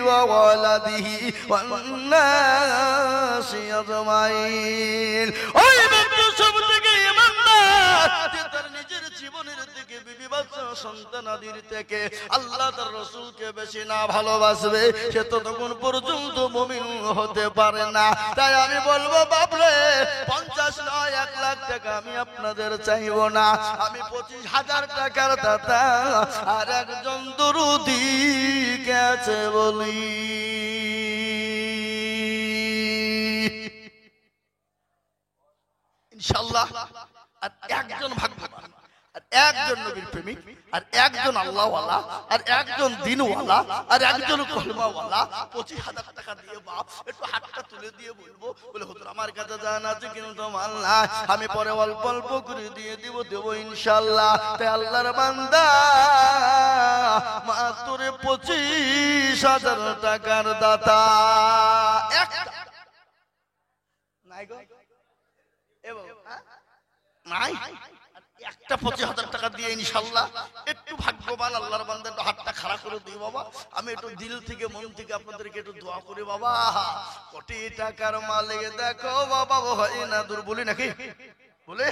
ওয়া ওয়ালাদিহি ওয়ান নাসি আজমাইন। ওই ব্যক্তি সব থেকে ঈমানদার যে তার নিজের জীবনের থেকে, বিবি বাচ্চা সন্তানাদির থেকে আল্লাহ তার রাসূলকে বেশি না ভালোবাসবে, সে ততক্ষণ পর্যন্ত মুমিন হতে পারে না। তাই আমি বলবো বাপরে, 50 নয় 1 লাখ টাকা আমি আপনাদের চাইব না, আমি 25,000 টাকার দাতা আর একজন দরুদি কাছে বলি। ইনশাআল্লাহ আর একজন ভাগ্যবান, আর একজন নবীর প্রেমিক, আর একজন আল্লাহওয়ালা, আর একজন দিনওয়ালা, আর একজন কলমাওয়ালা 25,000 টাকা দিয়ে বাপ একটু হাতটা তুলে দিয়ে বলবো, বলে হুজুর আমার কাছে জান আছে কিন্তু মাল না, আমি পরে অল্প অল্প করে দিয়ে দিব, দেবো ইনশাআল্লাহ। তাই আল্লাহর বান্দা মাত্র 25,000 টাকার দাতা একটা নাই গো, নাই একটা 25,000 টাকা দিয়ে ইনশাআল্লাহ একটু ভাগ্যবান আল্লাহর বান্দা একটু হাতটা খাড়া করে দিই বাবা, আমি একটু দিল থেকে মন থেকে আপনাদেরকে একটু দোয়া করি বাবা। কোটি টাকার মালিক দেখো বাবা, হয় না দূর বলি নাকি বলে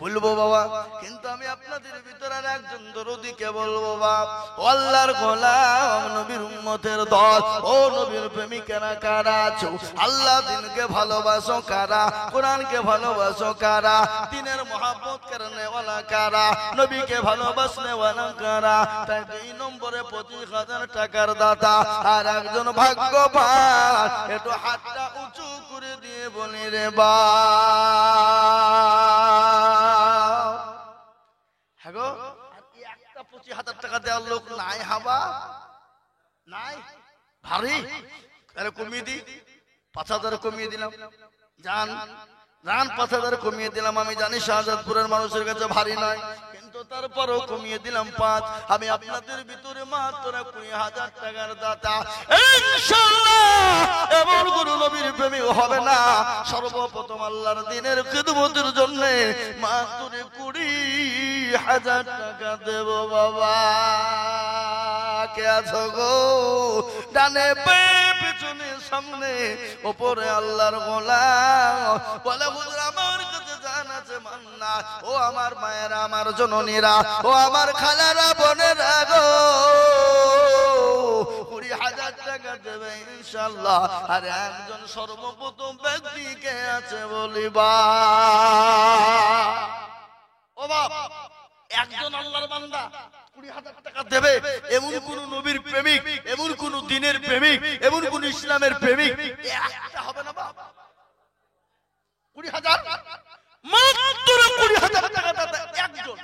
বলবো বাবা, কিন্তু আমি আপনাদের ভিতরে একজন দরদীকে বলবো বাপ, আল্লাহর গোলাম নবীর উম্মতের দল, ও নবীর প্রেমিকেরা কারা আছো? আল্লাহ দিনকে ভালোবাসো কারা? কোরআনকে ভালোবাসো কারা? দিনের মহব্বত করনেওয়ালা কারা? নবীকে ভালোবাসনেওয়ালা কারা? তাই 2 নম্বরে 25,000 টাকার দাতা আর একজন ভাগ্যবান, একটু হাতটা উঁচু করে দিয়ে বলি রে বা হ্যাগো, একটা 25,000 টাকা দেওয়ার লোক নাই হাবা নাই, ভারী তাহলে কমিয়ে দিই, 5,000 কমিয়ে দিলাম, জান রান 5,000 কমিয়ে দিলাম। আমি জানি শাহজাদপুরের মানুষের কাছে ভারী নয়, কিন্তু তারপরও কমিয়ে দিলাম 5। আমি আপনাদের ভিতরে মাত্র 20,000 টাকার দাতা ইনশাআল্লাহ। এমন গুরু নবীর প্রেমী হবে না, সর্বপ্রথম আল্লাহর দ্বীনের খিদমতের জন্য মাত্র 20,000 টাকা দেব বাবা। কে আছো গো? ডানে পেছনে সামনে উপরে আল্লাহর গোলাম বলে হুজুর আমার কাছে জান আছে মান্না, ও আমার মায়েরা, আমার জননীরা, ও আমার খালারা, বোনেরা গো, 20,000 টাকা দেবে ইনশাআল্লাহ। আর একজন সর্বপ্রথম ব্যক্তিকে আছে বলিবা ও বাপ, একজন আল্লাহর বান্দা 20,000 টাকা দেবে এমন কোন নবীর প্রেমিক, এমন কোন দ্বীনের প্রেমিক, এমন কোন ইসলামের প্রেমিক একটা হবে না বাবা? 20,000 মাত্র 20,000 টাকা দাতা একজন।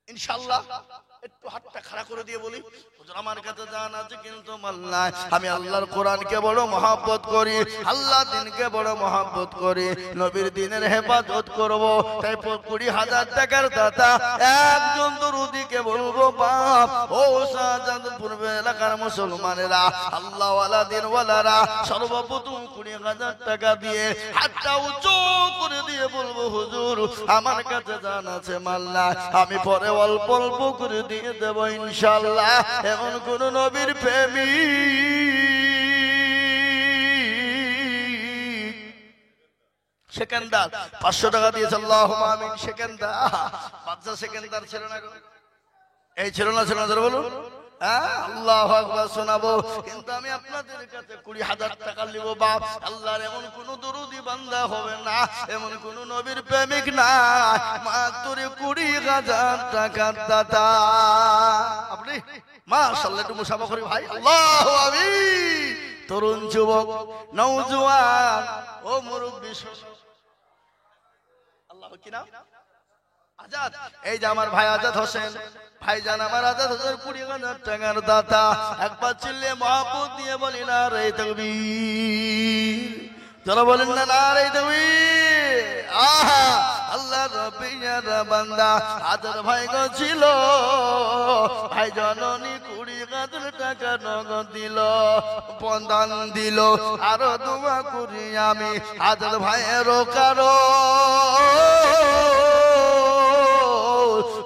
ইনশাআল্লাহ একটু হাতটা খাড়া করে দিয়ে বলি, হুজুর আমার কাছে জান আছে কিন্তু মাল নাই। আমি আল্লাহর কোরআনকে বড় মহব্বত করি, আল্লাহ দ্বীনকে বড় মহব্বত করি, নবীর দ্বীনের হেফাজত করব, তাই 20,000 টাকার দাতা একজন দরুদীকে বলবো, বাপ ও শাহজাদপুর এলাকার মুসলমানেরা, আল্লাহওয়ালা দ্বীনওয়ালারা সর্বপ্রথম 20,000 টাকা দিয়ে হাতটা উঁচু করে দিয়ে বলবো, হুজুর আমার কাছে জান আছে মাল নাই, আমি পরে অল্প অল্প করে দিয়ে দেব ইনশাআল্লাহ। এমন কোন নবীর প্রেমিক সেকেন্দার 500 টাকা দিয়েছে, আল্লাহুম্মা আমিন। সেকেন্দার বাদশা সেকেন্দার ছিল না গো? এই ছিল না, ছিল না বলুন। আল্লাহু আকবার শোনাবো, কিন্তু আমি আপনাদের কাছে 20,000 টাকা নিব বাপ। আল্লাহর এমন কোন দরুদি বান্দা হবে না, এমন কোন নবীর প্রেমিক না, মাত্র 20,000 টাকার দাতা আপনি। মাশাআল্লাহ, একটু মুসাফা করি ভাই। আল্লাহু আমিন। তরুণ যুবক, নওজোয়ান ও মুরব্বি, আল্লাহ কি নাম? আজাদ। এই যে আমার ভাই আজাদ হোসেন, ভাইজান আমার আজাদ হোসেন 20,000 টাকার দাতা। একবার চিল্লে মহব্বত দিয়ে বলি না রে তাকবীর, চলো বলেন না না রে তাকবীর। আহা, আল্লাহ রব্বিয়ার বান্দা আজাদ ভাই গো ছিল, ভাই জননী 20,000 টাকা নগদ দিল, বন্দান দিল, আরো দোয়া করি আমি আজাদ ভাইয়ের কারো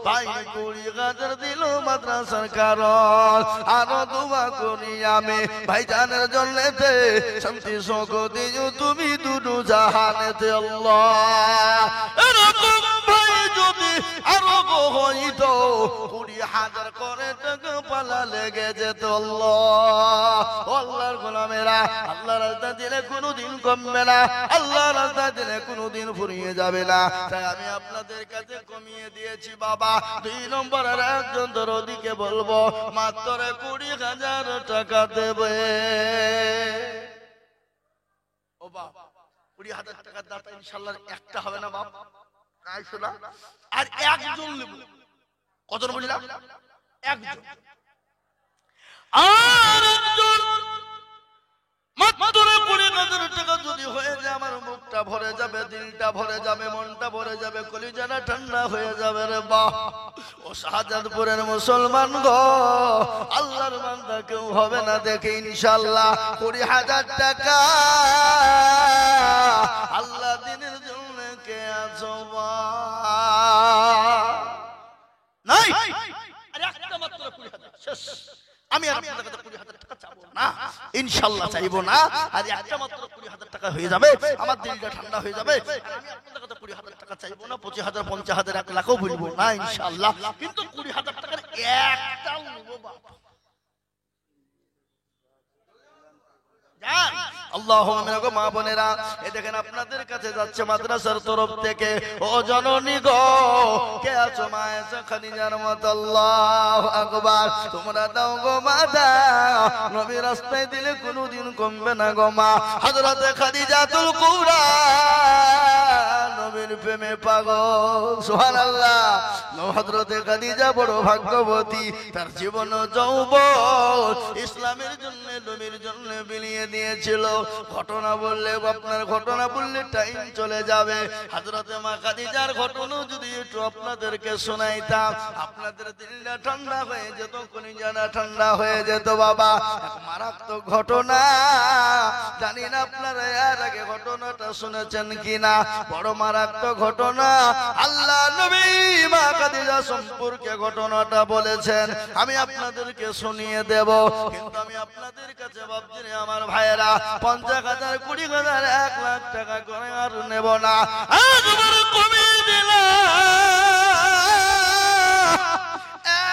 ভাই 20,000 দিল মাদ্রাসার কারণ, আরো দোয়া করি আমি ভাইজানের জন্যতে, শান্তি সুখ দিও তুমি দুটো জাহানেতে আল্লাহ। এরকম ভাই যদি আরো হইতো 20,000 করে টাকা পালা লেগে যেত আল্লাহ। আল্লাহর গোলামেরা, আল্লাহর রাস্তা দিলে কোনোদিন কমবে না, আল্লাহর রাস্তা দিলে কোনোদিন ফুরিয়ে যাবে না। তাই আমি আপনাদের কাছে কমিয়ে দিয়েছি বাবা। 2 নম্বরের একজন দরদিকে বলবো মাত্র 20,000 টাকা দেবে। ও বাপ, 20,000 টাকার দাতা ইনশাআল্লাহ একটা হবে না বাপ? নাই শোনা, আর একজন নেব। কত বললাম? একজন। আর একজন মাত্র 20,000 টাকা যদি হয়ে যায়, আমার মুখটা ভরে যাবে, দিলটা ভরে যাবে, মনটা ভরে যাবে, কলিজাটা ঠান্ডা হয়ে যাবে রে বাহ। ও শাহজাদপুরের মুসলমান গো, আল্লাহর বান্দা কেউ হবে না দেখে ইনশাআল্লাহ 20,000 টাকা আল্লাহ দ্বীনের জন্য কে আছো নাই? আরে একটা মাত্র 20,000 শেষ। আমি আর আপনাদের কাছে 20,000 টাকা চাইবো না ইনশাআল্লাহ, চাইবো না। আর একটা মাত্র 20,000 টাকা হয়ে যাবে, আমার দিলটা ঠান্ডা হয়ে যাবে। আমি আপনাদের কাছে 20,000 টাকা চাইবো না, 25,000 50,000 1 লাখও বলবো না ইনশাআল্লাহ, কিন্তু 20,000 টাকার একটাও নেব বাবা। আল্লাহুম্মা গো মা বোনেরা, এই দেখেন আপনাদের কাছে যাচ্ছে মাদ্রাসার তরফ থেকে, ও জননী গো কে আছো মা এসে খাদিজার মত, আল্লাহু আকবার। তোমরা দাও গো মা দাও, নবী রাস্তায় দিলে কোনোদিন কমবে না গো মা। হযরতে খাদিজাতুল কুবরা নবীর প্রেমে পাগল, সুবহানাল্লাহ। হযরতে খাদিজা বড় ভাগ্যবতী, তার জীবন যৌবন ইসলামের জন্য, নবীর জন্য বিলিয়ে দিয়েছিল। ঘটনা বললে আপনার, ঘটনা বললে টাইম চলে যাবে। হযরতে মা খাদিজার ঘটনা যদি একটু আপনাদেরকে শোনাইতাম, আপনাদের দিলটা ঠান্ডা হয়ে যেত, কলিজাটা ঠান্ডা হয়ে যেত বাবা। এক মারাত্মক ঘটনা, জানি না আপনারা এর আগে ঘটনাটা শুনেছেন কিনা। বড় মারাত্মক ঘটনা, আল্লাহ নবী মা খাদিজা সম্পর্কে ঘটনাটা বলেছেন, আমি আপনাদেরকে শুনিয়ে দেব। কিন্তু আমি আপনাদের কাছে ভাবছি আমার ভাইয়েরা, 50,000 20,000 1 লাখ টাকা করে আর নেব না, একবার কমিয়ে দিলাম,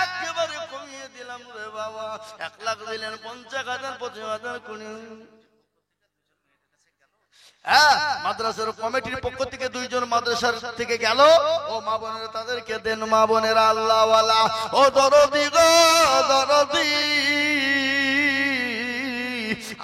একেবারে কমিয়ে দিলাম রে বাবা। 1 লাখ দিলেন, 50,000 25,000 20, হ্যাঁ, মাদ্রাসার কমিটির পক্ষ থেকে 2 জন মাদ্রাসার থেকে গেল। ও মা বোনেরা, তাদেরকে দেন মা বোনেরা, আল্লাহ ওয়ালা। ও দরদি গো দরদি,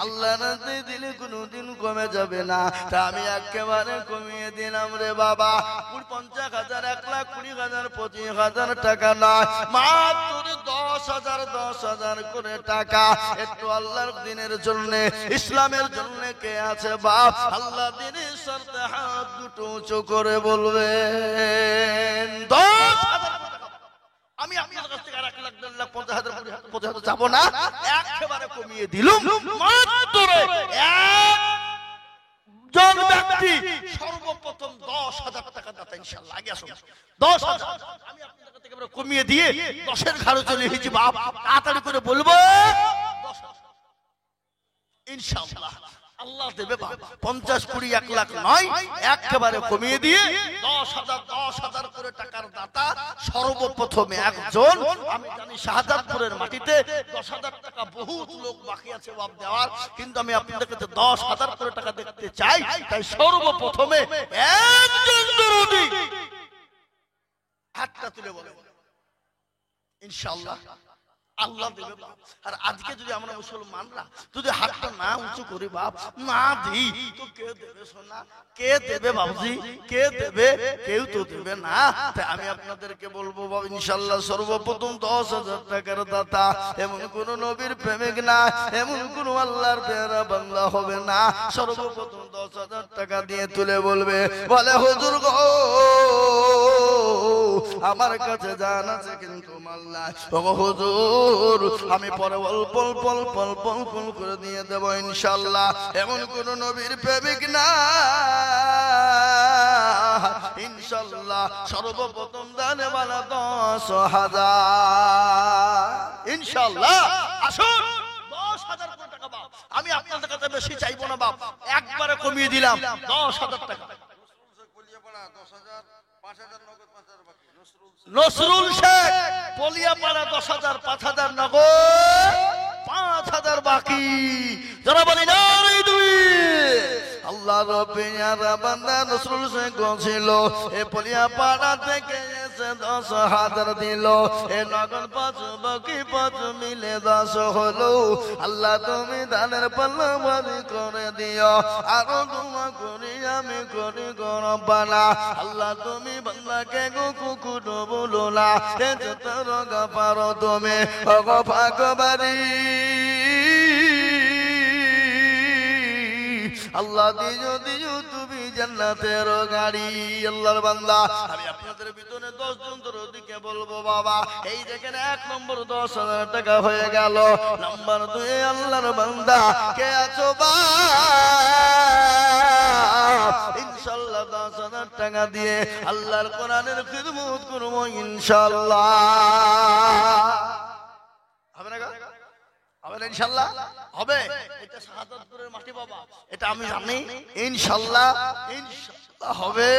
আল্লাহ রাতে দিলে কোনোদিন কমে যাবে না, তা আমি একেবারে কমিয়ে দিলাম রে বাবা। 50,000, 1,20,000, 25,000 টাকা নয়, মাত্র 10,000 করে টাকা। একটু আল্লাহর দিনের জন্য, ইসলামের জন্য কে আছে বাপ? আল্লাহ দিনের সাথে হাত দুটো উঁচু করে বলবেন 10,000 টাকা। আমি আপনার কাছ থেকে 1 লাখ, 1.5 লাখ, 50,000, 50,000 যাবো না, একেবারে কমিয়ে দিলুম। মাত্র একজন ব্যক্তি সর্বপ্রথম 10,000 টাকা দাতা ইনশাআল্লাহ। আগে আসুন 10,000। আমি আপনার কাছ থেকে কমিয়ে দিয়ে 10-এর ঘরে চলে এসেছি বাপ। তাড়াতাড়ি করে বলবো 10,000 ইনশাআল্লাহ আল্লাহ দেবে বাপ। 50, 20, 1 লাখ নয়, একেবারে কমিয়ে দিয়ে 10,000 করে টাকার দাতা সর্বপ্রথমে একজন। আমি জানি শাহজাদপুরের মাটিতে 10,000 টাকা বহুত লোক বাকি আছে বাপ দেওয়ার, কিন্তু আমি আপনাদের কাছে 10,000 করে টাকা দেখতে চাই। তাই সর্বপ্রথমে একজন দরদি হাতটা তুলে বলে ইনশাআল্লাহ আল্লাহ দেবে বাপ। আর আজকে যদি আমরা মুসলমানরা যদি হাতটা না উঁচু করি বাপ, না দিই, তো কে দেবে সোনা? কে দেবে বাবুজি? কে দেবে? কেউ তো দেবে না। তাই আমি আপনাদেরকে বলবো বাবা, ইনশাআল্লাহ সর্বপ্রথম 10,000 টাকার দাতা এমন কোন নবীর প্রেমিক না, এমন কোন আল্লাহর পেয়ারা বান্দা হবে না, সর্বপ্রথম 10,000 টাকা দিয়ে তুলে বলবে, বলে হুজুর গো আমার কাছে জান আছে কিন্তু মাল নাই। ও হুজুর আমি পরে অল্প অল্প অল্প অল্প অল্প করে দিয়ে দেবো ইনশাআল্লাহ। এমন কোন নবীর প্রেমিক না ইনশাআল্লাহ সর্বপ্রথম দানে বালা 10,000 ইনশাআল্লাহ। আসুন 10,000 টাকা বাপ। আমি আপনাদের কাছে বেশি চাইবো না বাপ, একবারে কমিয়ে দিলাম 10,000 টাকা। নসরুল শেখ পলিয়াপাড়া 10,000, 5,000 নগদ, 5,000 বাকি। যারা বলি না দুই আল্লাহ রব্বিয়ারা বান্দা নসরুল শেখ ছিল, এ পলিয়াপাড়া থেকে এসে 10,000 দিল। এ নগদ 5 বাকি 5 মিলে 10 হলো। আল্লাহ তুমি দানের পাল্লা ভারী করে দিও, আরো দোয়া করি আমি করি গো রব্বানা। আল্লাহ তুমি বান্দাকে গো কুকুর বলো না, এ যত রোগা পারো তুমি ওগো ভাগবাড়ি। আল্লাহ দিও দিও তুমি জান্নাতের গাড়ি। আল্লাহর বান্দা আমি আপনাদের ভিতরে 10 জন দরদিকে বলবো বাবা, এই দেখেন 1 নম্বর 10,000 টাকা হয়ে গেল। নাম্বার 2 আল্লাহর বান্দা কে আছো বা ইনশাআল্লাহ 10,000 টাকা দিয়ে আল্লাহর কোরআনের খিদমত করব ইনশাআল্লাহ। হবে না? হবে না ইনশাআল্লাহ? হবে। এটা শাহাদাতপুরের মাটি বাবা, এটা আমি জানি ইনশাআল্লাহ ইনশাআল্লাহ হবে।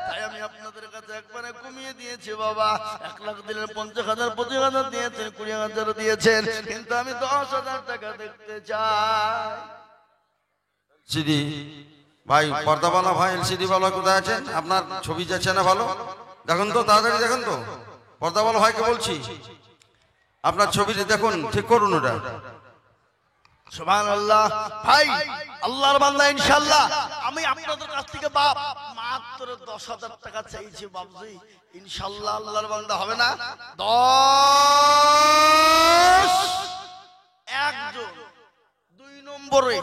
তাই আমি আপনাদের কাছে একবারে কমিয়ে দিয়েছি বাবা। 1 লাখ দিলেন, 50,000, 25,000 দিয়েছেন, 20,000 দিয়েছেন, কিন্তু আমি 10,000 টাকা দেখতে চাই। সিডি ভাই, পর্দাওয়ালা ভাই, এলসিডি ওয়ালা কোথায় আছেন? আপনার ছবি যাচ্ছে না ভালো, দেখুন তো, তাড়াতাড়ি দেখুন তো। পর্দাওয়ালা ভাইকে বলছি, আপনার ছবিটি দেখুন, ঠিক করুন ওটা। সুবহানাল্লাহ। ভাই আল্লাহর বান্দা ইনশাআল্লাহ আমি আপনাদের কাছ থেকে বাপ মাত্র 10,000 টাকা চাইছি বাবজি। ইনশাআল্লাহ আল্লাহর বান্দা হবে না? 10 একজন। 2 নম্বরে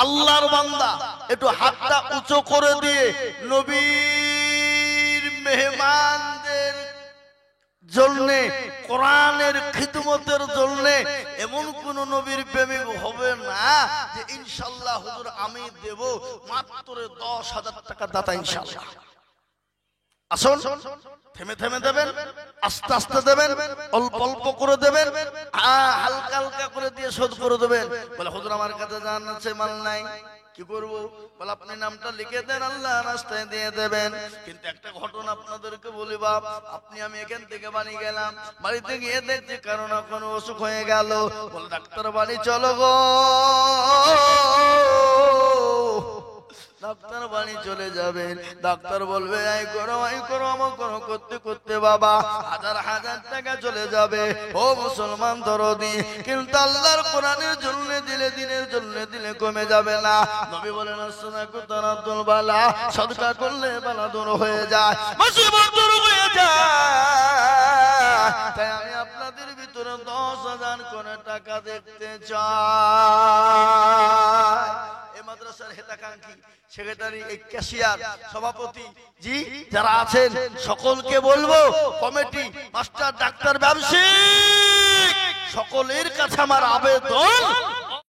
আল্লাহর বান্দা একটু হাতটা উঁচু করে দিয়ে নবীর মেহমানদের জন্য, কোরআনের খিদমতের জন্য এমন কোন নবীর প্রেমিক হবে না যে ইনশাআল্লাহ হুজুর আমি দেব মাত্র 10,000 টাকা দাতা ইনশাআল্লাহ। আসুন, থেমে থেমে দেবেন, আস্তে আস্তে দেবেন, অল্প অল্প করে দেবেন, হালকা হালকা করে দিয়ে শোধ করে দেবেন। বলে হুজুর আমার কাছে জান আছে মাল নাই, কি করব? বলে আপনি নামটা লিখে দেন, আল্লাহ রাস্তায় দিয়ে দেবেন। কিন্তু একটা ঘটনা আপনাদেরকে বলি বাপ, আপনি আমি এখান থেকে বাড়ি গেলাম, বাড়িতে গিয়ে দেখছি কারণ কোনো অসুখ হয়ে গেল। বলে ডাক্তার বাড়ি চলো গো। চলে যাবেন। ডাক্তার বলবে এই করো আমো করো, করতে করতে বাবা হাজার হাজার টাকা চলে যাবে। ও মুসলমান দরদি, কিন্তু আল্লাহর কোরআনের জন্য দিলে, দিনের জন্য দিলে কমে যাবে না। নবী বলেন আসসালাতু তারাদ্দুল বালা, সদকা করলে বালা দূর হয়ে যায়, মুসিবত দূর হয়ে যায়। তাই আমি আপনাদের ভিতরে 10,000 করে টাকা দেখতে চাই। এই মাদ্রাসার হেতাকাঙ্ক্ষী সেক্রেটারি, এই ক্যাশিয়ার, সভাপতি জি যারা আছেন সকলকে বলবো, কমিটি, মাস্টার, ডাক্তার, ব্যবসায়ী সকলের কাছে আমার আবেদন,